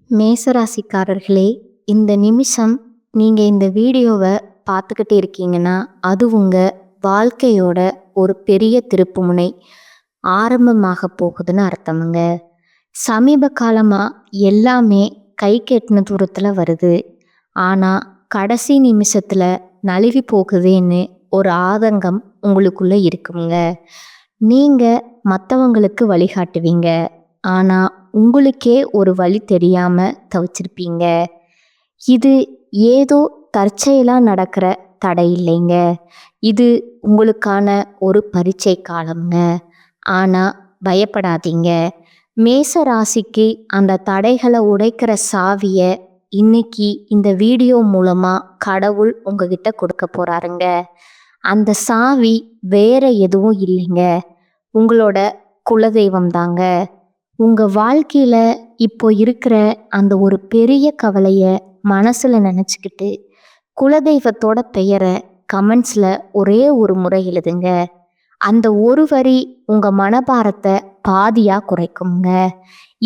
மேசராசிக்காரர்களே, இந்த நிமிஷம் நீங்கள் இந்த வீடியோவை பார்த்துக்கிட்டே இருக்கீங்கன்னா அது உங்கள் வாழ்க்கையோட ஒரு பெரிய திருப்புமுனை ஆரம்பமாக போகுதுன்னு அர்த்தமுங்க. சமீப காலமாக எல்லாமே கை கெட்டின தூரத்தில் வருது. ஆனால் கடைசி நிமிஷத்தில் நழுவி போகுதேன்னு ஒரு ஆதங்கம் உங்களுக்குள்ளே இருக்குங்க. நீங்கள் மற்றவங்களுக்கு வழிகாட்டுவீங்க, ஆனால் உங்களுக்கே ஒரு வழி தெரியாமல் தவிச்சிருப்பீங்க. இது ஏதோ தற்செயலாக நடக்கிற தடை இல்லைங்க. இது உங்களுக்கான ஒரு பரீட்சை காலம்ங்க. ஆனால் பயப்படாதீங்க. மேச ராசிக்கு அந்த தடைகளை உடைக்கிற சாவியை இன்னைக்கு இந்த வீடியோ மூலமாக கடவுள் உங்ககிட்ட கொடுக்க போகிறாருங்க. அந்த சாவி வேற எதுவும் இல்லைங்க, உங்களோட குலதெய்வம் தாங்க. உங்கள் வாழ்க்கையில் இப்போ இருக்கிற அந்த ஒரு பெரிய கவலையை மனசில் நினச்சிக்கிட்டு குலதெய்வத்தோட பெயரை கமெண்ட்ஸில் ஒரே ஒரு முறை எழுதுங்க. அந்த ஒரு வரி உங்கள் மனபாரத்தை பாதியாக குறைக்குங்க.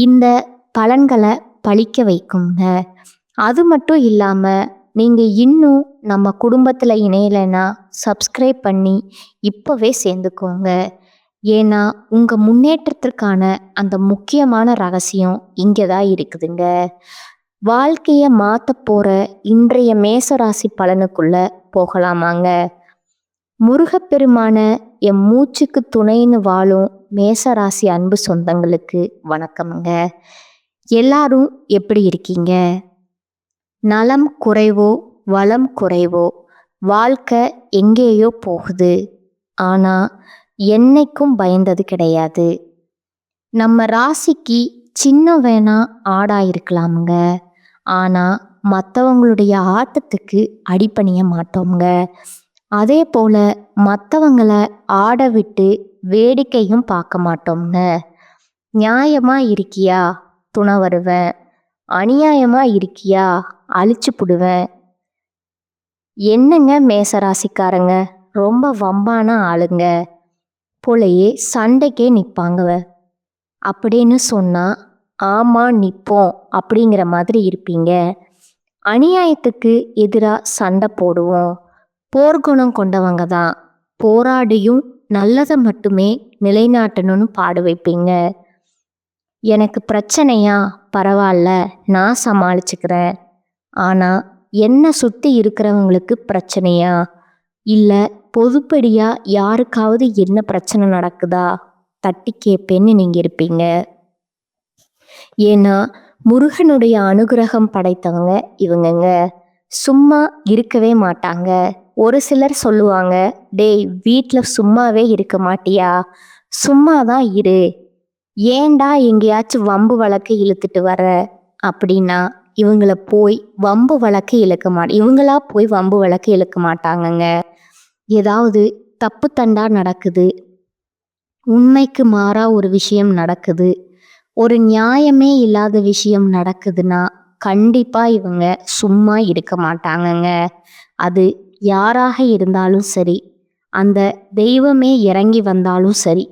இந்த பலன்களை பழிக்க வைக்குங்க. அது மட்டும் இல்லாமல் நீங்கள் இன்னும் நம்ம குடும்பத்தில் இணையலைன்னா சப்ஸ்கிரைப் பண்ணி இப்போவே சேர்ந்துக்கோங்க. ஏன்னா உங்கள் முன்னேற்றத்திற்கான அந்த முக்கியமான ரகசியம் இங்கே தான் இருக்குதுங்க. வாழ்க்கையை மாற்ற போகிற இன்றைய மேசராசி பலனுக்குள்ளே போகலாமாங்க. முருகப்பெருமான என் மூச்சுக்கு துணைன்னு வாழும் மேசராசி அன்பு சொந்தங்களுக்கு வணக்கமுங்க. எல்லாரும் எப்படி இருக்கீங்க? நலம் குறைவோ வளம் குறைவோ வாழ்க்கை எங்கேயோ போகுது. ஆனால் என்னைக்கும் பயந்தது கிடையாது. நம்ம ராசிக்கு சின்ன வேணா ஆடாயிருக்கலாமுங்க, ஆனால் மற்றவங்களுடைய ஆட்டத்துக்கு அடிபணிய மாட்டோங்க. அதே போல் மற்றவங்களை ஆட விட்டு வேடிக்கையும் பார்க்க மாட்டோங்க. நியாயமாக இருக்கியா துணை வருவேன், அநியாயமாக இருக்கியா அழிச்சு புடுவேன். என்னங்க மேசராசிக்காரங்க ரொம்ப வம்பான ஆளுங்க போலையே சண்டைக்கே நிற்பாங்க அப்படின்னு சொன்னால் ஆமாம் நிற்போம் அப்படிங்கிற மாதிரி இருப்பீங்க. அநியாயத்துக்கு எதிராக சண்டை போடுவோம். போர்க்குணம் கொண்டவங்க தான். போராடியும் நல்லதை மட்டுமே நிலைநாட்டணும்னு பாடு வைப்பீங்க. எனக்கு பிரச்சனையா, பரவாயில்ல நான் சமாளிச்சுக்கிறேன். ஆனால் என்னை சுற்றி இருக்கிறவங்களுக்கு பிரச்சனையா, இல்லை பொதுப்படியாக யாருக்காவது என்ன பிரச்சனை நடக்குதா தட்டி கேட்பேன்னு நீங்கள் இருப்பீங்க. ஏன்னா முருகனுடைய அனுகிரகம் படைத்தவங்க இவங்கங்க. சும்மா இருக்கவே மாட்டாங்க. ஒரு சிலர் சொல்லுவாங்க, டேய் வீட்டில் சும்மாவே இருக்க மாட்டியா, சும்மா தான் இரு, ஏண்டா எங்கேயாச்சும் வம்பு வழக்கு இழுத்துட்டு வர அப்படின்னா இவங்கள போய் வம்பு வழக்கு இவங்களா போய் வம்பு வழக்கு இழுக்க மாட்டாங்கங்க. ஏதாவது தப்பு தண்டா நடக்குது, உண்மைக்கு மாறா ஒரு விஷயம் நடக்குது, ஒரு நியாயமே இல்லாத விஷயம் நடக்குதுன்னா கண்டிப்பாக இவங்க சும்மா இருக்க மாட்டாங்கங்க. அது யாராக இருந்தாலும் சரி, அந்த தெய்வமே இறங்கி வந்தாலும் சரி,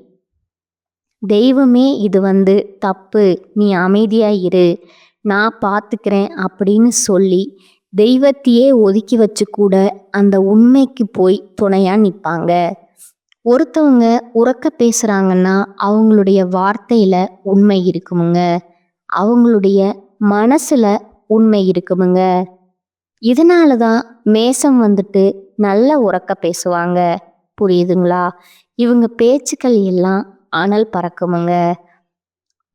தெய்வமே இது தப்பு, நீ அமைதியாக இரு, நான் பார்த்துக்கிறேன் அப்படின்னு சொல்லி தெய்வத்தையே ஒதுக்கி வச்சு கூட அந்த உண்மைக்கு போய் துணையாக நிற்பாங்க. ஒருத்தவங்க உறக்க பேசுகிறாங்கன்னா அவங்களுடைய வார்த்தையில் உண்மை இருக்குமுங்க, அவங்களுடைய மனசில் உண்மை இருக்குமுங்க. இதனால தான் மேசம் நல்ல உறக்க பேசுவாங்க. புரியுதுங்களா? இவங்க பேச்சுக்கள் எல்லாம் அனல் பறக்குமுங்க.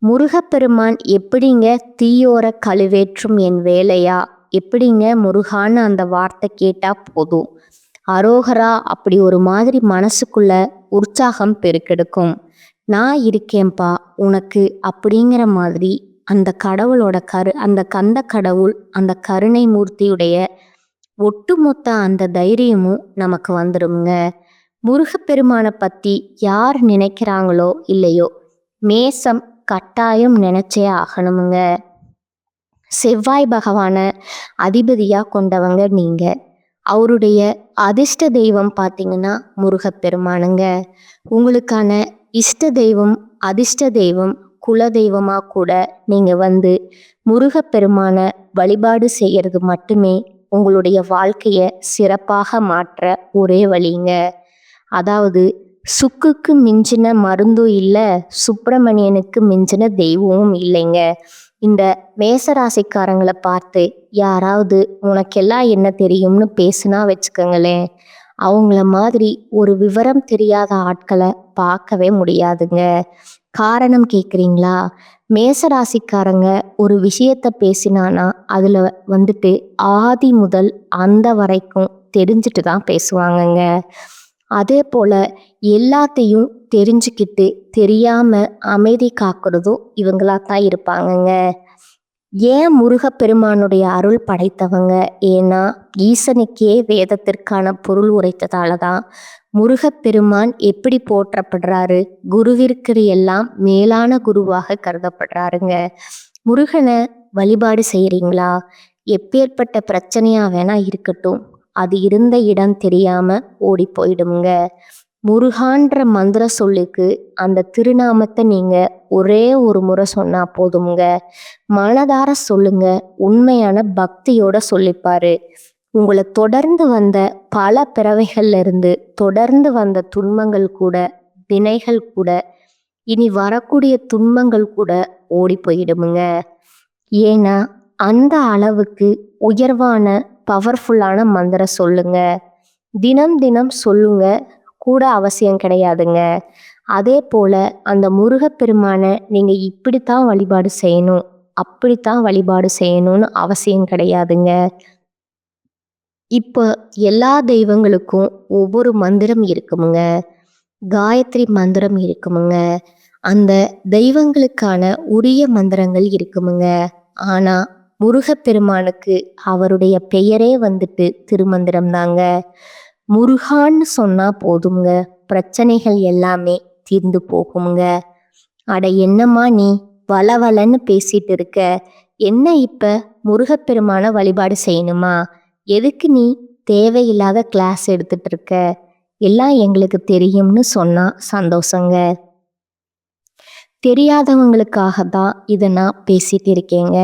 முருகப்பெருமான் எப்படிங்க தீயோர கழுவேற்றும் என் வேலையா, எப்படிங்க முருகான்னு அந்த வார்த்தை கேட்டால் போதும் அரோகரா அப்படி ஒரு மாதிரி மனசுக்குள்ள உற்சாகம் பெருக்கெடுக்கும். நான் இருக்கேன்பா உனக்கு அப்படிங்கிற மாதிரி அந்த கடவுளோட அந்த கந்த கடவுள் அந்த கருணை மூர்த்தியுடைய ஒட்டுமொத்த அந்த தைரியமும் நமக்கு வந்துடுங்க. முருகப்பெருமானை பற்றி யார் நினைக்கிறாங்களோ இல்லையோ, மேசம் கட்டாயம் நினைச்சே ஆகணுமுங்க. செவ்வாய் பகவானை அதிபதியாக கொண்டவங்க நீங்கள். அவருடைய அதிர்ஷ்ட தெய்வம் பார்த்தீங்கன்னா முருகப்பெருமானுங்க. உங்களுக்கான இஷ்ட தெய்வம் அதிர்ஷ்ட தெய்வம் குலதெய்வமா கூட நீங்க வந்து முருகப்பெருமான வழிபாடு செய்யறது மட்டுமே உங்களுடைய வாழ்க்கைய சிறப்பாக மாற்ற ஒரே வழிங்க. அதாவது சுக்குக்கு மிஞ்சின மருந்தும் இல்லை, சுப்பிரமணியனுக்கு மிஞ்சின தெய்வமும் இல்லைங்க. இந்த மேசராசிக்காரங்களை பார்த்து யாராவது உனக்கெல்லாம் என்ன தெரியும்னு பேசுனா வச்சுக்கோங்களேன், அவங்கள மாதிரி ஒரு விவரம் தெரியாத ஆட்களை பார்க்கவே முடியாதுங்க. காரணம் கேட்குறீங்களா? மேசராசிக்காரங்க ஒரு விஷயத்த பேசினானா அதில் வந்துட்டு ஆதி முதல் அந்த வரைக்கும் தெரிஞ்சுட்டு தான் பேசுவாங்கங்க. அதே போல் எல்லாத்தையும் தெரிஞ்சுக்கிட்டு தெரியாமல் அமைதி காக்கிறதும் இவங்களா தான் இருப்பாங்கங்க. ஏன் முருகப்பெருமானுடைய அருள் படைத்தவங்க? ஏன்னா ஈசனுக்கே வேதத்திற்கான பொருள் உரைத்ததால தான் முருகப்பெருமான் எப்படி போற்றப்படுறாரு, குருவிற்கு எல்லாம் மேலான குருவாக கருதப்படுறாருங்க. முருகனை வழிபாடு செய்கிறீங்களா? எப்பேற்பட்ட பிரச்சனையா வேணா இருக்கட்டும், அது இருந்த இடம் தெரியாம ஓடி போயிடுங்க. முருகான்ற மந்திர சொல்லுக்கு அந்த திருநாமத்தை நீங்க ஒரே ஒரு முறை சொன்னா போதுங்க. மனதார சொல்லுங்க, உண்மையான பக்தியோட சொல்லிப்பாரு. உங்களை தொடர்ந்து வந்த பல பிறவைகள்ல இருந்து தொடர்ந்து வந்த துன்பங்கள் கூட, வினைகள் கூட, இனி வரக்கூடிய துன்பங்கள் கூட ஓடி போயிடுமுங்க. ஏன்னா அந்த அளவுக்கு உயர்வான பவர்ஃபுல்லான மந்திரம் சொல்லுங்க. தினம் தினம் சொல்லுங்க கூட அவசியம் கிடையாதுங்க. அதே போல அந்த முருகப்பெருமானை நீங்க இப்படித்தான் வழிபாடு செய்யணும், அப்படித்தான் வழிபாடு செய்யணும்னு அவசியம் கிடையாதுங்க. இப்போ எல்லா தெய்வங்களுக்கும் ஒவ்வொரு மந்திரம் இருக்குமுங்க. காயத்ரி மந்திரம் இருக்குமுங்க. அந்த தெய்வங்களுக்கான உரிய மந்திரங்கள் இருக்குமுங்க. ஆனா முருகப்பெருமானுக்கு அவருடைய பெயரே வந்துட்டு திருமந்திரம் தாங்க. முருகான்னு சொன்னா போதுங்க, பிரச்சனைகள் எல்லாமே தீர்ந்து போகுங்க. அட என்னம்மா நீ வளவலன்னு பேசிட்டு இருக்க, என்ன இப்ப முருகப்பெருமான வழிபாடு செய்யணுமா? எதுக்கு நீ தேவையில்லாத கிளாஸ் எடுத்துட்டு இருக்க? எல்லாம் எங்களுக்கு தெரியும்னு சொன்னா சந்தோஷங்க. தெரியாதவங்களுக்காக தான் இதை நான் பேசிட்டு இருக்கேங்க,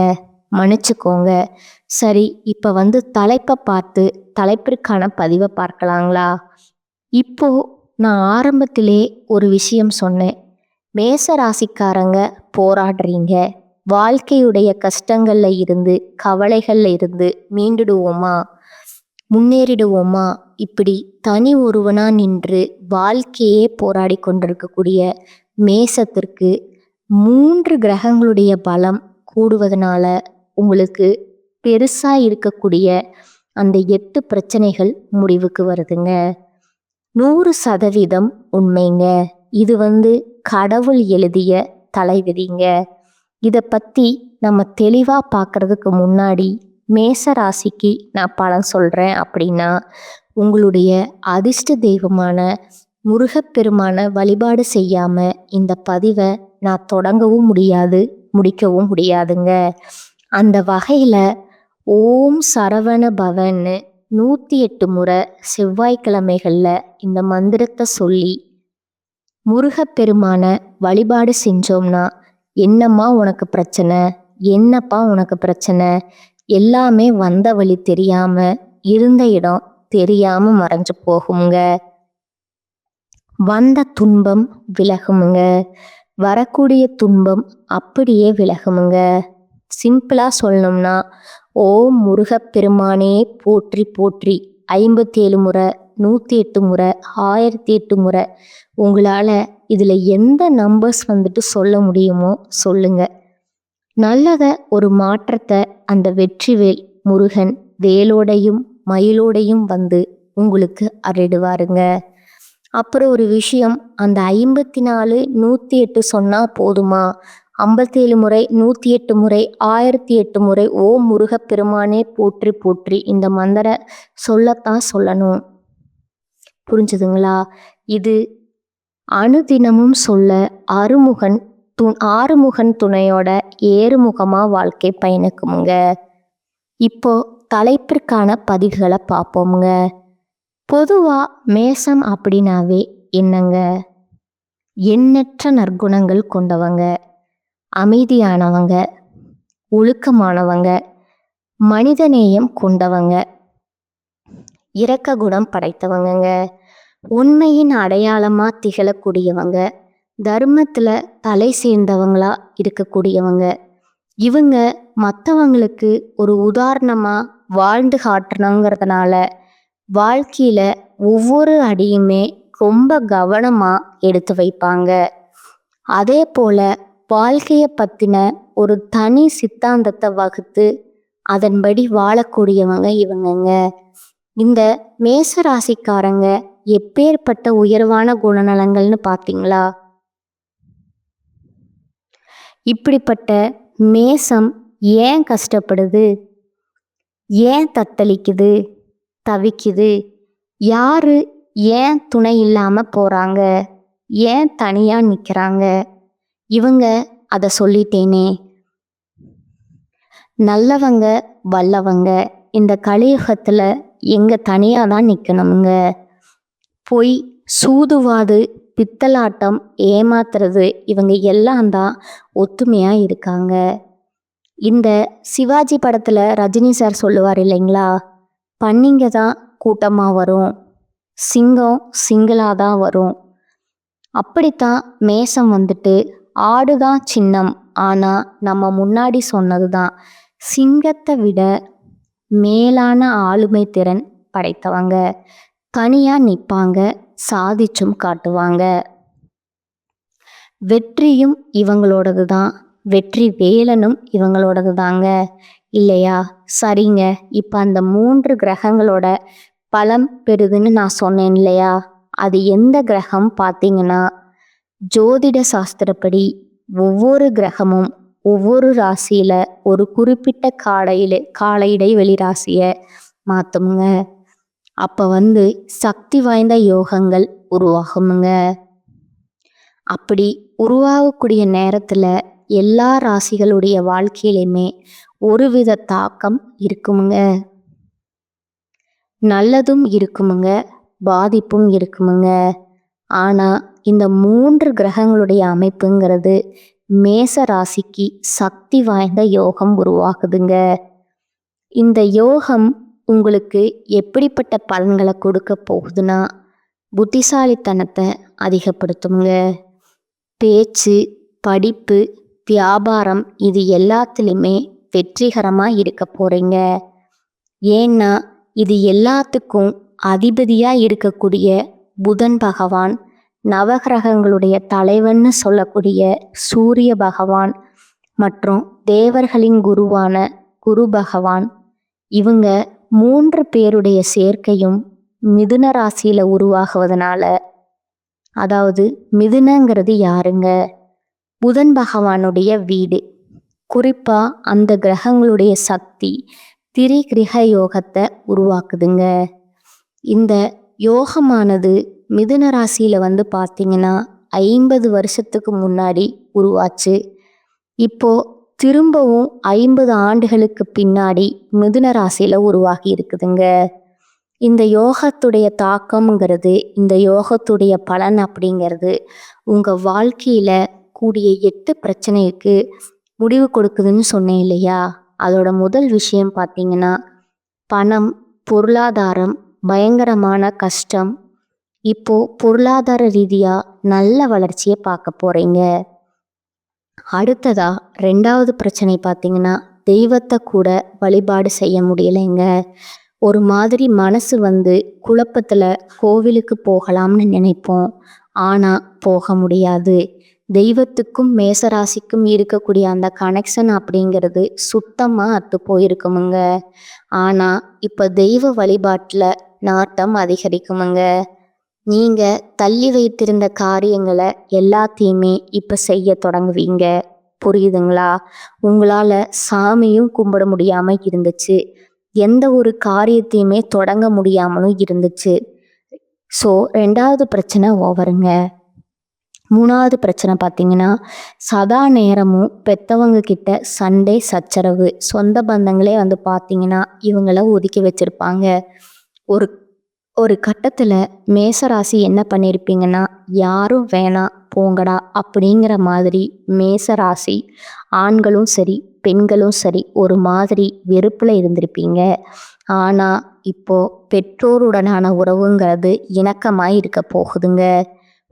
மன்னிச்சுக்கோங்க. சரி, இப்போ வந்து தலைப்பை பார்த்து தலைப்பிற்கான பதிவை பார்க்கலாங்களா? இப்போ நான் ஆரம்பத்திலே ஒரு விஷயம் சொன்னேன். மேச ராசிக்காரங்க போராடுறீங்க, வாழ்க்கையுடைய கஷ்டங்கள்ல இருந்து கவலைகள்ல இருந்து மீண்டுடுவோமா, முன்னேறிடுவோமா, இப்படி தனி ஒருவனா நின்று வாழ்க்கையே போராடி கொண்டிருக்கக்கூடிய மேசத்திற்கு 3 கிரகங்களுடைய பலம் கூடுவதனால உங்களுக்கு பெருசா இருக்கக்கூடிய அந்த 8 பிரச்சனைகள் முடிவுக்கு வருதுங்க. 100% உண்மைங்க. இது வந்து கடவுள் எழுதிய தலைவிதிங்க. இதை பற்றி நம்ம தெளிவாக பார்க்கறதுக்கு முன்னாடி மேச ராசிக்கு நான் பலன் சொல்கிறேன் அப்படின்னா, உங்களுடைய அதிர்ஷ்ட தெய்வமான முருகப்பெருமான வழிபாடு செய்யாமல் இந்த பதிவை நான் தொடங்கவும் முடியாது, முடிக்கவும் முடியாதுங்க. அந்த வகையில் ஓம் சரவண பவன்னு 108 முறை செவ்வாய்க்கிழமைகளில் இந்த மந்திரத்தை சொல்லி முருகப்பெருமான வழிபாடு செஞ்சோம்னா, என்னம்மா உனக்கு பிரச்சனை, என்னப்பா உனக்கு பிரச்சனை, எல்லாமே வந்த வழி தெரியாம இருந்த இடம் தெரியாம மறைஞ்சு போகுங்க. வந்த துன்பம் விலகுமுங்க, வரக்கூடிய துன்பம் அப்படியே விலகுமுங்க. சிம்பிளா சொல்லணும்னா, ஓம் முருகப்பெருமானே போற்றி போற்றி 57 முறை, 108 முறை, 1008 முறை, உங்களால் இதில் எந்த நம்பர்ஸ் வந்துட்டு சொல்ல முடியுமோ சொல்லுங்க. நல்லத ஒரு மாற்றத்தை அந்த வெற்றிவேல் முருகன் வேலோடையும் மயிலோடையும் வந்து உங்களுக்கு அருளிடுவாருங்க. அப்புறம் ஒரு விஷயம், அந்த 54 108 சொன்னால் போதுமா? 57 முறை, 108 முறை, 1008 முறை ஓம் முருகப்பெருமானே போற்றி போற்றி இந்த மந்திர சொல்லத்தான் சொல்லணும். புரிஞ்சுதுங்களா? இது அனுதினமும் சொல்ல ஆறுமுகன் துணையோட ஏறுமுகமா வாழ்க்கை பயணிக்குமுங்க. இப்போ தலைப்பிற்கான பதிவுகளை பார்ப்போமுங்க. பொதுவா மேசம் அப்படின்னாவே என்னங்க? எண்ணற்ற நற்குணங்கள் கொண்டவங்க, அமைதியானவங்க, ஒழுக்கமானவங்க, மனிதநேயம் கொண்டவங்க, இரக்க குணம் படைத்தவங்கங்க, உண்மையின் அடையாளமா திகழக்கூடியவங்க, தர்மத்துல தலை சேர்ந்தவங்களா இருக்கக்கூடியவங்க. இவங்க மற்றவங்களுக்கு ஒரு உதாரணமா வாழ்ந்து காட்டணுங்கிறதுனால வாழ்க்கையில ஒவ்வொரு அடியுமே ரொம்ப கவனமா எடுத்து வைப்பாங்க. அதே போல வாழ்க்கையை பத்தின ஒரு தனி சித்தாந்தத்தை வகுத்து அதன்படி வாழக்கூடியவங்க இவங்கங்க. இந்த மேச ராசிக்காரங்க எப்பேற்பட்ட உயர்வான குணநலங்கள்னு பார்த்தீங்களா? இப்படிப்பட்ட மேசம் ஏன் கஷ்டப்படுது, ஏன் தத்தளிக்குது, தவிக்குது, யாரு ஏன் துணை இல்லாம போறாங்க, ஏன் தனியா நிக்கிறாங்க, இவங்க அதை சொல்லிட்டேனே. நல்லவங்க வல்லவங்க இந்த கலியுகத்துல எங்க தனியா தான் நிக்கணுங்க. பொய், சூதுவாது, பித்தலாட்டம், ஏமாத்துறது இவங்க எல்லாம் தான் ஒத்துமையா இருக்காங்க. இந்த சிவாஜி படத்துல ரஜினி சார் சொல்லுவார் இல்லைங்களா, பன்னிங்க தான் கூட்டமா வரும், சிங்கம் சிங்கிளா தான் வரும். அப்படித்தான் மேசம் வந்துட்டு ஆடுதான் சின்னம், ஆனா நம்ம முன்னாடி சொன்னதுதான் சிங்கத்தை விட மேலான ஆளுமை திறன் படைத்தவங்க. தனியா நிற்பாங்க, சாதிச்சும் காட்டுவாங்க. வெற்றியும் இவங்களோடது தான், வெற்றி வேலனும் இவங்களோடது தாங்க, இல்லையா? சரிங்க, இப்போ அந்த 3 கிரகங்களோட பலம் பெறுதுன்னு நான் சொன்னேன் இல்லையா? அது எந்த கிரகம் பார்த்தீங்கன்னா, ஜோதிட சாஸ்திரப்படி ஒவ்வொரு கிரகமும் ஒவ்வொரு ராசியில ஒரு குறிப்பிட்ட கால இடைவெளி ராசியை மாற்றுமுங்க. அப்போ சக்தி வாய்ந்த யோகங்கள் உருவாகுமுங்க. அப்படி உருவாகக்கூடிய நேரத்தில் எல்லா ராசிகளுடைய வாழ்க்கையிலையுமே ஒருவித தாக்கம் இருக்குமுங்க. நல்லதும் இருக்குமுங்க, பாதிப்பும் இருக்குமுங்க. ஆனால் இந்த 3 கிரகங்களுடைய அமைப்புங்கிறது மேச ராசிக்கு சக்தி வாய்ந்த யோகம் உருவாகுதுங்க. இந்த யோகம் உங்களுக்கு எப்படிப்பட்ட பலன்களை கொடுக்க போகுதுன்னா, புத்திசாலித்தனத்தை அதிகப்படுத்துங்க. பேச்சு, படிப்பு, வியாபாரம் இது எல்லாத்துலேயுமே வெற்றிகரமாக இருக்க போகிறீங்க. ஏன்னா இது எல்லாத்துக்கும் அதிபதியாக இருக்கக்கூடிய புதன் பகவான், நவகிரகங்களுடைய தலைவன்னு சொல்லக்கூடிய சூரிய பகவான் மற்றும் தேவர்களின் குருவான குரு பகவான், இவங்க 3 பேருடைய சேர்க்கையும் மிதுன ராசியில் உருவாகுவதனால, அதாவது மிதுனங்கிறது யாருங்க? புதன் பகவானுடைய வீடு. குறிப்பாக அந்த கிரகங்களுடைய சக்தி திரிகிரக யோகத்தை உருவாக்குதுங்க. இந்த யோகமானது மிதுன ராசியில் பார்த்தீங்கன்னா 50 வருஷத்துக்கு முன்னாடி உருவாச்சு. இப்போ திரும்பவும் 50 ஆண்டுகளுக்கு பின்னாடி மிதுன ராசியில் உருவாகி இருக்குதுங்க. இந்த யோகத்துடைய தாக்கம்ங்கிறது, இந்த யோகத்துடைய பலன் அப்படிங்கிறது உங்கள் வாழ்க்கையில் கூடிய 8 பிரச்சனைக்கு முடிவு கொடுக்குதுன்னு சொன்னேன் இல்லையா? அதோட முதல் விஷயம் பார்த்தீங்கன்னா, பணம், பொருளாதாரம், பயங்கரமான கஷ்டம். இப்போ பொருளாதார ரீதியாக நல்ல வளர்ச்சியை பார்க்க போகிறீங்க. அடுத்ததா 2வது பிரச்சனை பார்த்தீங்கன்னா, தெய்வத்தை கூட வழிபாடு செய்ய முடியலைங்க. ஒரு மாதிரி மனசு குழப்பத்தில் கோவிலுக்கு போகலாம்னு நினைப்போம், ஆனால் போக முடியாது. தெய்வத்துக்கும் மேசராசிக்கும் இருக்கக்கூடிய அந்த கனெக்ஷன் அப்படிங்கிறது சுத்தமாக அத்து போயிருக்குமுங்க. ஆனால் இப்போ தெய்வ வழிபாட்டில் நாட்டம் அதிகரிக்குமுங்க. நீங்கள் தள்ளி வைத்திருந்த காரியங்களை எல்லாத்தையுமே இப்போ செய்ய தொடங்குவீங்க. புரியுதுங்களா? உங்களால் சாமியும் கும்பிட முடியாமல் இருந்துச்சு, எந்த ஒரு காரியத்தையுமே தொடங்க முடியாமலும் இருந்துச்சு. ஸோ 2வது பிரச்சனை ஓவருங்க. 3வது பிரச்சனை பார்த்தீங்கன்னா, சதா நேரமும் பெற்றவங்க கிட்ட சண்டை சச்சரவு. சொந்த பந்தங்களே பார்த்தீங்கன்னா இவங்கள ஒதுக்கி வச்சிருப்பாங்க. ஒரு ஒரு கட்டத்துல மேசராசி என்ன பண்ணியிருப்பீங்கன்னா, யாரும் வேணாம் போங்கடா அப்படிங்கிற மாதிரி மேசராசி ஆண்களும் சரி, பெண்களும் சரி ஒரு மாதிரி வெறுப்புல இருந்திருப்பீங்க. ஆனா இப்போ பெற்றோருடனான உறவுங்கிறது இணக்கமாய் இருக்க போகுதுங்க.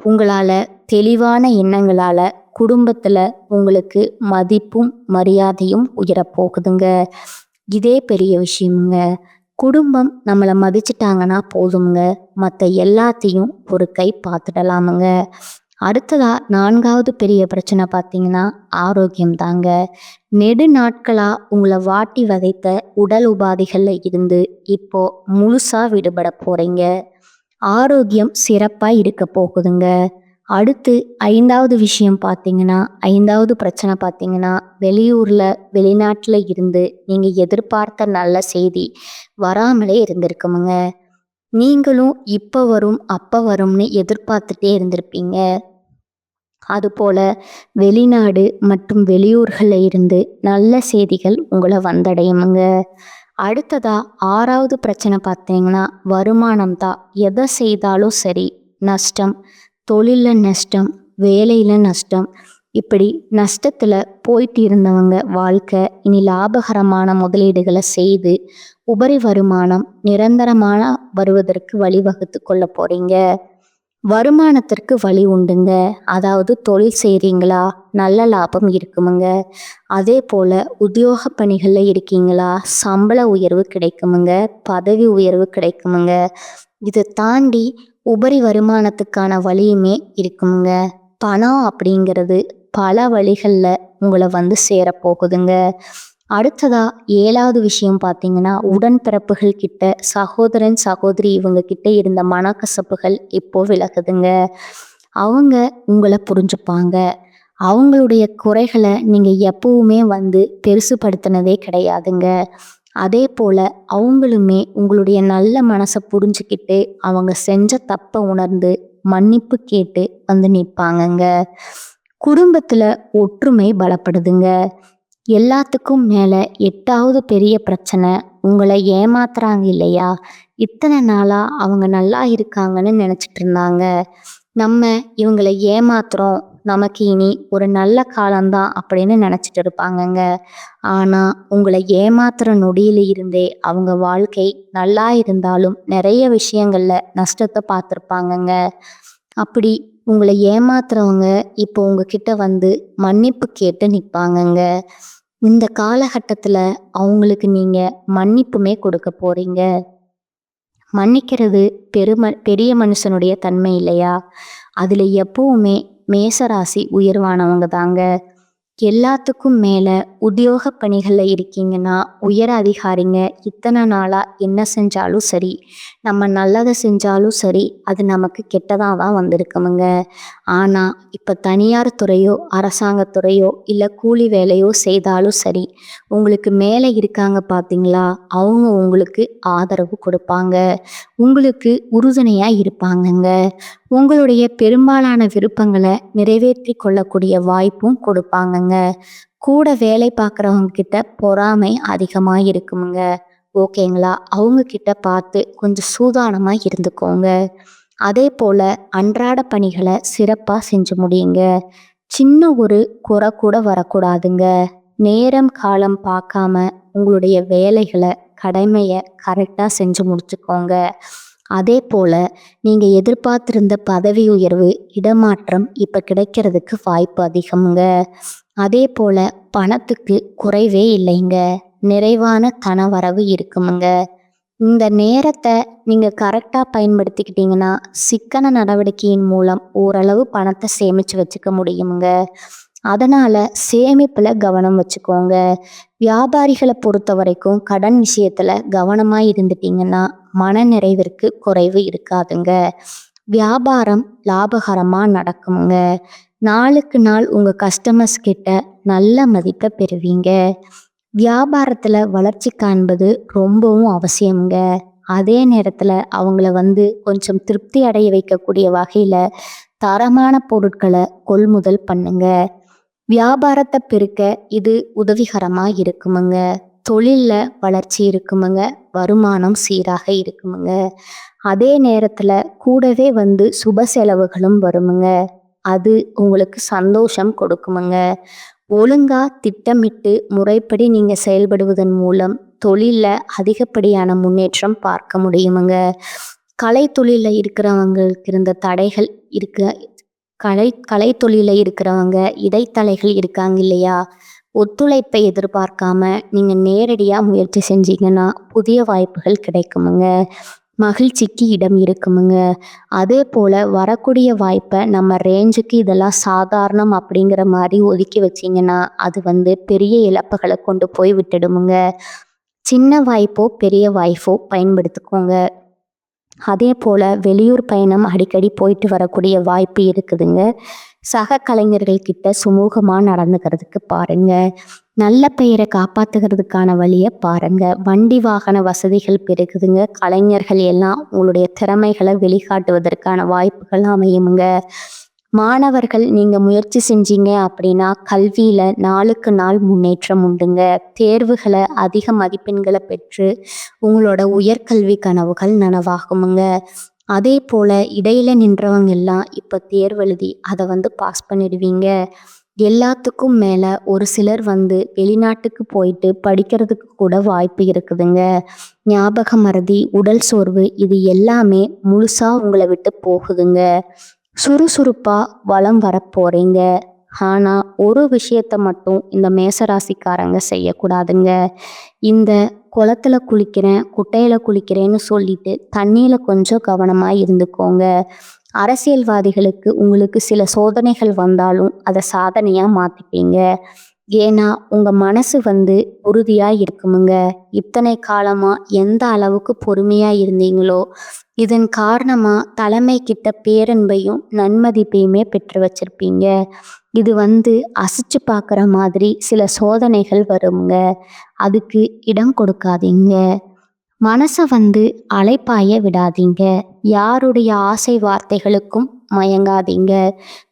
உங்களால தெளிவான எண்ணங்களால குடும்பத்துல உங்களுக்கு மதிப்பும் மரியாதையும் உயரப் போகுதுங்க. இதே பெரிய விஷயமுங்க. குடும்பம் நம்மளை மதிச்சிட்டாங்கன்னா போதுங்க, மற்ற எல்லாத்தையும் ஒரு கை பார்த்துடலாமுங்க. அடுத்ததா 4வது பெரிய பிரச்சனை பார்த்தீங்கன்னா ஆரோக்கியம் தாங்க. நெடு நாட்களா உங்களை வாட்டி வதைத்த உடல் உபாதைகள்ல இருந்து இப்போ முழுசா விடுபட போறீங்க. ஆரோக்கியம் சிறப்பா இருக்க போகுதுங்க. அடுத்து 5வது விஷயம் பார்த்தீங்கன்னா 5வது பிரச்சனை பார்த்தீங்கன்னா வெளியூர்ல வெளிநாட்டுல இருந்து நீங்க எதிர்பார்த்த நல்ல செய்தி வராமலே இருந்திருக்குமுங்க. நீங்களும் இப்ப வரும் அப்ப வரும்னு எதிர்பார்த்துட்டே இருந்திருப்பீங்க. அதுபோல வெளிநாடு மற்றும் வெளியூர்கள்ல இருந்து நல்ல செய்திகள் உங்களை வந்தடையுமுங்க. அடுத்ததா 6வது பிரச்சனை பார்த்தீங்கன்னா வருமானம் தான். எதை செய்தாலும் சரி நஷ்டம், தொழில்ல நஷ்டம், வேலையில நஷ்டம், இப்படி நஷ்டத்துல போயிட்டு இருந்தவங்க வாழ்க்கை இனி லாபகரமான முதலீடுகளை செய்து உபரி வருமானம் நிரந்தரமான வருவதற்கு வழிவகுத்து கொள்ள போறீங்க. வருமானத்திற்கு வழி உண்டுங்க. அதாவது தொழில் செய்றீங்களா, நல்ல லாபம் இருக்குமுங்க. அதே போல உத்தியோக பணிகள்ல இருக்கீங்களா, சம்பள உயர்வு கிடைக்குமுங்க, பதவி உயர்வு கிடைக்குமுங்க. இதை தாண்டி உபரி வருமானத்துக்கான வழியுமே இருக்குமுங்க. பணம் அப்படிங்கிறது பல வழிகளில் உங்களை வந்து சேரப்போகுதுங்க. அடுத்ததா 7வது விஷயம் பார்த்தீங்கன்னா உடன்பிறப்புகள் கிட்ட, சகோதரன் சகோதரி இவங்க கிட்ட இருந்த மனக்கசப்புகள் இப்போ விலகுதுங்க. அவங்க உங்களை புரிஞ்சுப்பாங்க. அவங்களுடைய குறைகளை நீங்க எப்பவுமே வந்து பெருசுபடுத்தினதே கிடையாதுங்க. அதே போல அவங்களுமே உங்களுடைய நல்ல மனசை புரிஞ்சுக்கிட்டு அவங்க செஞ்ச தப்பை உணர்ந்து மன்னிப்பு கேட்டு வந்து நிற்பாங்கங்க. குடும்பத்துல ஒற்றுமை பலப்படுதுங்க. எல்லாத்துக்கும் மேல 8வது பெரிய பிரச்சனை உங்களை ஏமாத்துறாங்க இல்லையா. இத்தனை நாளா அவங்க நல்லா இருக்காங்கன்னு நினைச்சிட்டு இருந்தாங்க. நம்ம இவங்களை ஏமாத்துறோம், நமக்கு இனி ஒரு நல்ல காலம்தான் அப்படின்னு நினைச்சிட்டு இருப்பாங்கங்க. ஆனா உங்களை ஏமாத்துற நொடியில இருந்தே அவங்க வாழ்க்கை நல்லா இருந்தாலும் நிறைய விஷயங்கள்ல நஷ்டத்தை பார்த்துருப்பாங்கங்க. அப்படி உங்களை ஏமாத்துறவங்க இப்போ உங்ககிட்ட வந்து மன்னிப்பு கேட்டு நிற்பாங்கங்க. இந்த காலகட்டத்துல அவங்களுக்கு நீங்க மன்னிப்புமே கொடுக்க போறீங்க. மன்னிக்கிறது பெரிய மனுஷனுடைய தன்மை இல்லையா. அதுல எப்பவுமே மேசராசி உயர்வானவங்க தாங்க. எல்லாத்துக்கும் மேல உத்தியோக பணிகள்ல இருக்கீங்கன்னா உயர் அதிகாரிங்க இத்தனை நாளா என்ன செஞ்சாலும் சரி, நம்ம நல்லதை செஞ்சாலும் சரி, அது நமக்கு கெட்டதா தான் வந்திருக்குமுங்க. ஆனா இப்ப தனியார் துறையோ அரசாங்கத்துறையோ இல்ல கூலி வேலையோ செய்தாலும் சரி, உங்களுக்கு மேலே இருக்காங்க பார்த்தீங்களா, அவங்க உங்களுக்கு ஆதரவு கொடுப்பாங்க, உங்களுக்கு உறுதுணையா இருப்பாங்கங்க. உங்களுடைய பெரும்பாலான விருப்பங்களை நிறைவேற்றி கொள்ளக்கூடிய வாய்ப்பும் கொடுப்பாங்கங்க. கூட வேலை பார்க்குறவங்க கிட்ட பொறாமை அதிகமாக இருக்குமுங்க. ஓகேங்களா. அவங்க கிட்ட பார்த்து கொஞ்சம் சூதானமா இருந்துக்கோங்க. அதே போல அன்றாட பணிகளை சிறப்பா செஞ்சு முடியுங்க. சின்ன ஒரு குறை கூட வரக்கூடாதுங்க. நேரம் காலம் பார்க்காம உங்களுடைய வேலைகளை கடமையை கரெக்டாக செஞ்சு முடிச்சுக்கோங்க. அதே போல நீங்க எதிர்பார்த்திருந்த பதவி உயர்வு, இடமாற்றம் இப்ப கிடைக்கிறதுக்கு வாய்ப்பு அதிகம்ங்க. அதே போல பணத்துக்கு குறைவே இல்லைங்க. நிறைவான தனவரவு இருக்குமுங்க. இந்த நேரத்தை நீங்க கரெக்டா பயன்படுத்திக்கிட்டீங்கன்னா சிக்கன நடவடிக்கையின் மூலம் ஓரளவு பணத்தை சேமிச்சு வச்சுக்க முடியுங்க. அதனால சேமிப்புல கவனம் வச்சுக்கோங்க. வியாபாரிகளை பொறுத்த வரைக்கும் கடன் விஷயத்துல கவனமா இருந்துட்டீங்கன்னா மன நிறைவிற்கு குறைவு இருக்காதுங்க. வியாபாரம் லாபகரமா நடக்குங்க. நாளுக்கு நாள் உங்க கஸ்டமர்ஸ் கிட்ட நல்ல மதிப்பை பெறுவீங்க. வியாபாரத்துல வளர்ச்சி காண்பது ரொம்பவும் அவசியம்ங்க. அதே நேரத்துல அவங்கள வந்து கொஞ்சம் திருப்தி அடைய வைக்கக்கூடிய வகையில தரமான பொருட்களை கொள்முதல் பண்ணுங்க. வியாபாரத்தை பெருக்க இது உதவிகரமா இருக்குமுங்க. தொழிலில் வளர்ச்சி இருக்குமுங்க. வருமானம் சீராக இருக்குமுங்க. அதே நேரத்தில் கூடவே சுப செலவுகளும் வருமுங்க. அது உங்களுக்கு சந்தோஷம் கொடுக்குமுங்க. ஒழுங்கா திட்டமிட்டு முறைப்படி நீங்கள் செயல்படுவதன் மூலம் தொழிலில் அதிகப்படியான முன்னேற்றம் பார்க்க முடியுமுங்க. கலைத்தொழிலில் இருக்கிறவங்களுக்கு இருந்த தடைகள் கலைத்தொழிலில் இருக்கிறவங்க இடைத்தலைகள் இருக்காங்க இல்லையா, ஒத்துழைப்பை எதிர்பார்க்காம நீங்கள் நேரடியாக முயற்சி செஞ்சீங்கன்னா புதிய வாய்ப்புகள் கிடைக்குமுங்க. மகிழ்ச்சிக்கு இடம் இருக்குமுங்க. அதே போல் வரக்கூடிய வாய்ப்பை நம்ம ரேஞ்சுக்கு இதெல்லாம் சாதாரணம் அப்படிங்கிற மாதிரி ஒதுக்கி வச்சிங்கன்னா அது பெரிய இழப்புகளை கொண்டு போய் விட்டுடுமுங்க. சின்ன வாய்ப்போ பெரிய வாய்ப்போ பயன்படுத்திக்கோங்க. அதே போல் வெளியூர் பயணம் அடிக்கடி போயிட்டு வரக்கூடிய வாய்ப்பு இருக்குதுங்க. சக கலைஞர்கள்கிட்ட சுமூகமாக நடந்துக்கிறதுக்கு பாருங்க. நல்ல பெயரை காப்பாற்றுகிறதுக்கான வழியை பாருங்க. வண்டி வாகன வசதிகள் பெருகுதுங்க. கலைஞர்கள் எல்லாம் உங்களுடைய திறமைகளை வெளிக்காட்டுவதற்கான வாய்ப்புகள் அமையுங்க. மாணவர்கள் நீங்கள் முயற்சி செஞ்சீங்க அப்படின்னா கல்வியில் நாளுக்கு நாள் முன்னேற்றம் உண்டுங்க. தேர்வுகளை அதிக மதிப்பெண்களை பெற்று உங்களோட உயர்கல்வி கனவுகள் நனவாகுமுங்க. அதே போல் இடையில நின்றவங்க எல்லாம் இப்போ தேர்வு எழுதி அதை பாஸ் பண்ணிடுவீங்க. எல்லாத்துக்கும் மேலே ஒரு சிலர் வெளிநாட்டுக்கு போயிட்டு படிக்கிறதுக்கு கூட வாய்ப்பு இருக்குதுங்க. ஞாபக மறதி, உடல் சோர்வு இது எல்லாமே முழுசாக உங்களை விட்டு போகுதுங்க. சுறுசுறுப்பாக வளம் வரப்போறீங்க. ஆனால் ஒரு விஷயத்தை மட்டும் இந்த மேசராசிக்காரங்க செய்யக்கூடாதுங்க. இந்த குளத்துல குளிக்கிறேன், குட்டையில் குளிக்கிறேன்னு சொல்லிட்டு தண்ணியில் கொஞ்சம் கவனமாக இருந்துக்கோங்க. அரசியல்வாதிகளுக்கு உங்களுக்கு சில சோதனைகள் வந்தாலும் அதை சாதனையாக மாற்றிப்பீங்க. ஏன்னா உங்கள் மனசு உறுதியாக இருக்குமுங்க. இத்தனை காலமாக எந்த அளவுக்கு பொறுமையாக இருந்தீங்களோ இதன் காரணமாக தலைமை கிட்ட பேரன்பையும் நன்மதிப்பையுமே பெற்று வச்சிருப்பீங்க. இது அசைச்சு பார்க்குற மாதிரி சில சோதனைகள் வருங்க. அதுக்கு இடம் கொடுக்காதீங்க. மனசை அலைப்பாய விடாதீங்க. யாருடைய ஆசை வார்த்தைகளுக்கும் மயங்காதீங்க.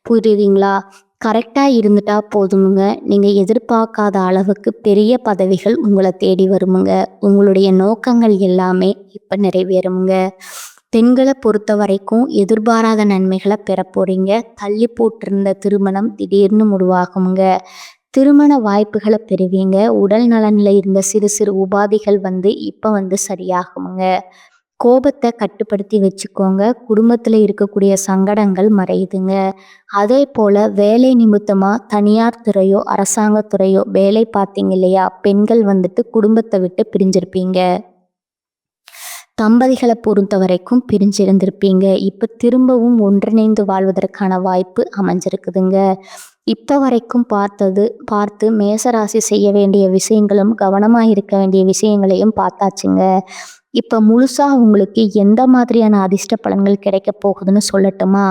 புரியுதுங்களா? கரெக்டாக இருந்துட்டா போதுமுங்க. நீங்கள் எதிர்பார்க்காத அளவுக்கு பெரிய பதவிகள் உங்களை தேடி வருமுங்க. உங்களுடைய நோக்கங்கள் எல்லாமே இப்போ நிறைவேறுமுங்க. பெண்களை பொறுத்த வரைக்கும் எதிர்பாராத நன்மைகளை பெற போறீங்க. தள்ளி போட்டிருந்த திருமணம் திடீர்னு முடிவாகுங்க. திருமண வாய்ப்புகளை பெறுவீங்க. உடல் நலனில் இருந்த சிறு சிறு உபாதைகள் இப்போ சரியாகுமுங்க. கோபத்தை கட்டுப்படுத்தி வச்சுக்கோங்க. குடும்பத்தில் இருக்கக்கூடிய சங்கடங்கள் மறையுதுங்க. அதே போல் வேலை நிமித்தமாக தனியார் துறையோ அரசாங்கத்துறையோ வேலை பார்த்தீங்க இல்லையா, பெண்கள் குடும்பத்தை விட்டு பிரிஞ்சிருப்பீங்க. தம்பதிகளை பொறுத்த வரைக்கும் பிரிஞ்சிருந்திருப்பீங்க. இப்போ திரும்பவும் ஒன்றிணைந்து வாழ்வதற்கான வாய்ப்பு அமைஞ்சிருக்குதுங்க. இப்போ வரைக்கும் பார்த்து மேசராசி செய்ய வேண்டிய விஷயங்களும் கவனமாக இருக்க வேண்டிய விஷயங்களையும் பார்த்தாச்சுங்க. இப்போ முழுசாக உங்களுக்கு எந்த மாதிரியான அதிர்ஷ்ட பலன்கள் கிடைக்க போகுதுன்னு சொல்லட்டுமா?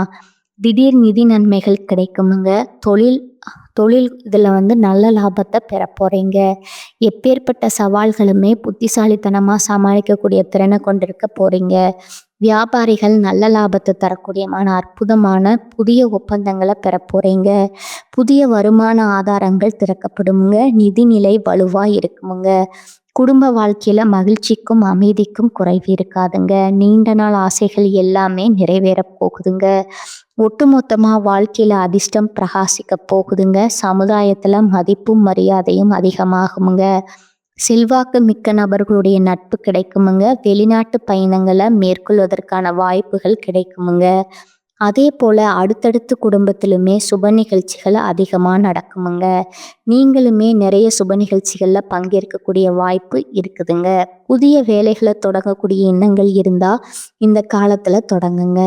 திடீர் நிதி நன்மைகள் கிடைக்குமுங்க. தொழில் இதில் நல்ல லாபத்தை பெற போகிறீங்க. எப்பேற்பட்ட சவால்களுமே புத்திசாலித்தனமாக சமாளிக்கக்கூடிய திறனை கொண்டிருக்க போகிறீங்க. வியாபாரிகள் நல்ல லாபத்தை தரக்கூடியமான அற்புதமான புதிய ஒப்பந்தங்களை பெற போகிறீங்க. புதிய வருமான ஆதாரங்கள் திறக்கப்படுமுங்க. நிதிநிலை வலுவாக இருக்குமுங்க. குடும்ப வாழ்க்கையில் மகிழ்ச்சிக்கும் அமைதிக்கும் குறைவு இருக்காதுங்க. நீண்ட நாள் ஆசைகள் எல்லாமே நிறைவேற போகுதுங்க. ஒட்டுமொத்தமாக வாழ்க்கையில் அதிர்ஷ்டம் பிரகாசிக்க போகுதுங்க. சமுதாயத்தில் மதிப்பும் மரியாதையும் அதிகமாகுமுங்க. செல்வாக்கு மிக்க நபர்களுடைய நட்பு கிடைக்குமுங்க. வெளிநாட்டு பயணங்களை மேற்கொள்வதற்கான வாய்ப்புகள் கிடைக்குமுங்க. அதே போல் அடுத்தடுத்து குடும்பத்திலுமே சுப நிகழ்ச்சிகள் அதிகமாக நடக்குமுங்க. நீங்களுமே நிறைய சுப நிகழ்ச்சிகளில் பங்கேற்கக்கூடிய வாய்ப்பு இருக்குதுங்க. புதிய வேலைகளை தொடங்கக்கூடிய எண்ணங்கள் இருந்தால் இந்த காலத்தில் தொடங்குங்க.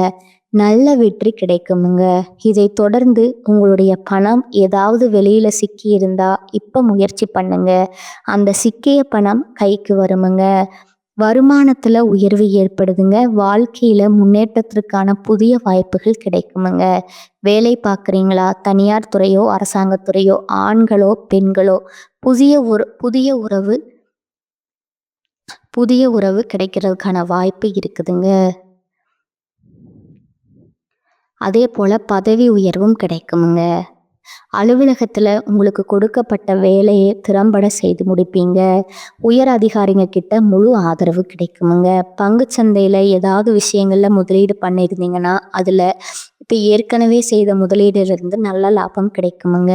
நல்ல வெற்றி கிடைக்குமுங்க. இதை தொடர்ந்து உங்களுடைய பணம் ஏதாவது வெளியில் சிக்கி இருந்தால் இப்போ முயற்சி பண்ணுங்க. அந்த சிக்கிய பணம் கைக்கு வருமுங்க. வருமானத்தில் உயர்வு ஏற்படுதுங்க. வாழ்க்கையில் முன்னேற்றத்திற்கான புதிய வாய்ப்புகள் கிடைக்குமுங்க. வேலை பார்க்குறீங்களா? தனியார் துறையோ அரசாங்கத்துறையோ, ஆண்களோ பெண்களோ, புதிய உறவு கிடைக்கிறதுக்கான வாய்ப்பு இருக்குதுங்க. அதே போல் பதவி உயர்வும் கிடைக்குமுங்க. அலுவலகத்துல உங்களுக்கு கொடுக்கப்பட்ட வேலையை திறம்பட செய்து முடிப்பீங்க. உயர் அதிகாரிங்க கிட்ட முழு ஆதரவு கிடைக்குமுங்க. பங்குச் சந்தையில ஏதாவது விஷயங்கள்ல முதலீடு பண்ணியிருந்தீங்கன்னா அதுல இப்ப ஏற்கனவே செய்த முதலீடுல நல்ல லாபம் கிடைக்குமுங்க.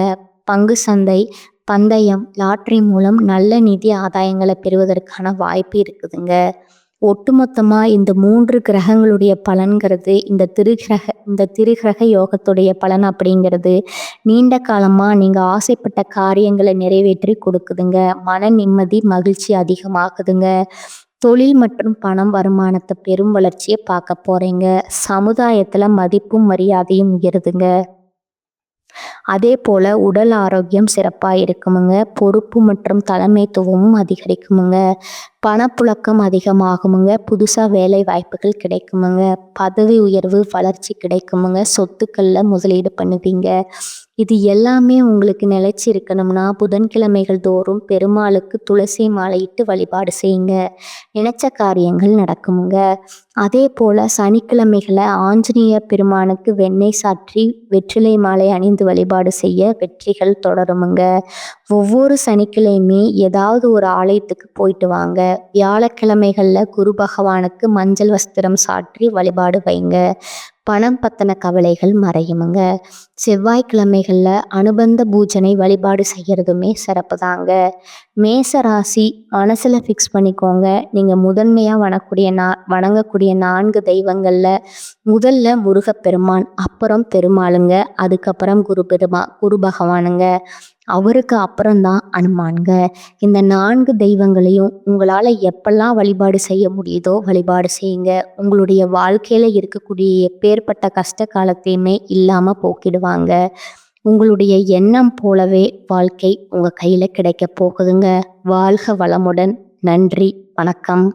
பங்கு சந்தை, பந்தயம், லாட்டரி மூலம் நல்ல நிதி ஆதாயங்களை பெறுவதற்கான வாய்ப்பு இருக்குதுங்க. ஒட்டுமொத்தமா இந்த 3 கிரகங்களுடைய பலன்கிறது இந்த திருகிரக யோகத்துடைய பலன் அப்படிங்கிறது நீண்ட காலமா நீங்க ஆசைப்பட்ட காரியங்களை நிறைவேற்றி கொடுக்குதுங்க. மன நிம்மதி, மகிழ்ச்சி அதிகமாகுதுங்க. தொழில் மற்றும் பணம் வருமானத்தை பெரும் வளர்ச்சியை பார்க்க போறீங்க. சமுதாயத்துல மதிப்பும் மரியாதையும் உயருதுங்க. அதே போல உடல் ஆரோக்கியம் சிறப்பா இருக்குமுங்க. பொறுப்பு மற்றும் தலைமைத்துவமும் அதிகரிக்குமுங்க. பணப்புழக்கம் அதிகமாகுமுங்க. புதுசா வேலை வாய்ப்புகள் கிடைக்குமுங்க. பதவி உயர்வு, வளர்ச்சி கிடைக்குமுங்க. சொத்துக்கள்ல முதலீடு பண்ணுவீங்க. இது எல்லாமே உங்களுக்கு நிலைச்சு இருக்கணும்னா புதன்கிழமைகள் தோறும் பெருமாளுக்கு துளசி மாலையிட்டு வழிபாடு செய்யுங்க. நினைச்ச காரியங்கள் நடக்குமுங்க. அதே போல சனிக்கிழமைகளை ஆஞ்சநேயர் பெருமானுக்கு வெண்ணெய் சாற்றி வெற்றிலை மாலை அணிந்து வழிபாடு செய்ய வெற்றிகள் தொடருமுங்க. ஒவ்வொரு சனிக்கிழமையுமே ஏதாவது ஒரு ஆலயத்துக்கு போயிட்டு வாங்க. வியாழக்கிழமைகள்ல குரு பகவானுக்கு மஞ்சள் வஸ்திரம் சாற்றி வழிபாடு வைங்க. பணம் பத்தின கவலைகள் மறையுமுங்க. செவ்வாய்க்கிழமைகள்ல அனுபந்த பூஜனை வழிபாடு செய்யறதுமே சிறப்பு தாங்க. மேச ராசி மனசுல ஃபிக்ஸ் பண்ணிக்கோங்க. நீங்க முதன்மையா வணங்கக்கூடிய 4 தெய்வங்கள்ல முதல்ல முருகப்பெருமான், அப்புறம் பெருமாளுங்க, அதுக்கப்புறம் குரு பகவானுங்க, அவருக்கு அப்புறம்தான் அனுமானுங்க. இந்த 4 தெய்வங்களையும் உங்களால எப்பெல்லாம் வழிபாடு செய்ய முடியுதோ வழிபாடு செய்யுங்க. உங்களுடைய வாழ்க்கையில இருக்கக்கூடிய எப்பேற்பட்ட கஷ்ட காலத்தையுமே இல்லாம போக்கிடுவாங்க. உங்களுடைய எண்ணம் போலவே வாழ்க்கை உங்க கையில கிடைக்க போகுதுங்க. வாழ்க வளமுடன். நன்றி. வணக்கம்.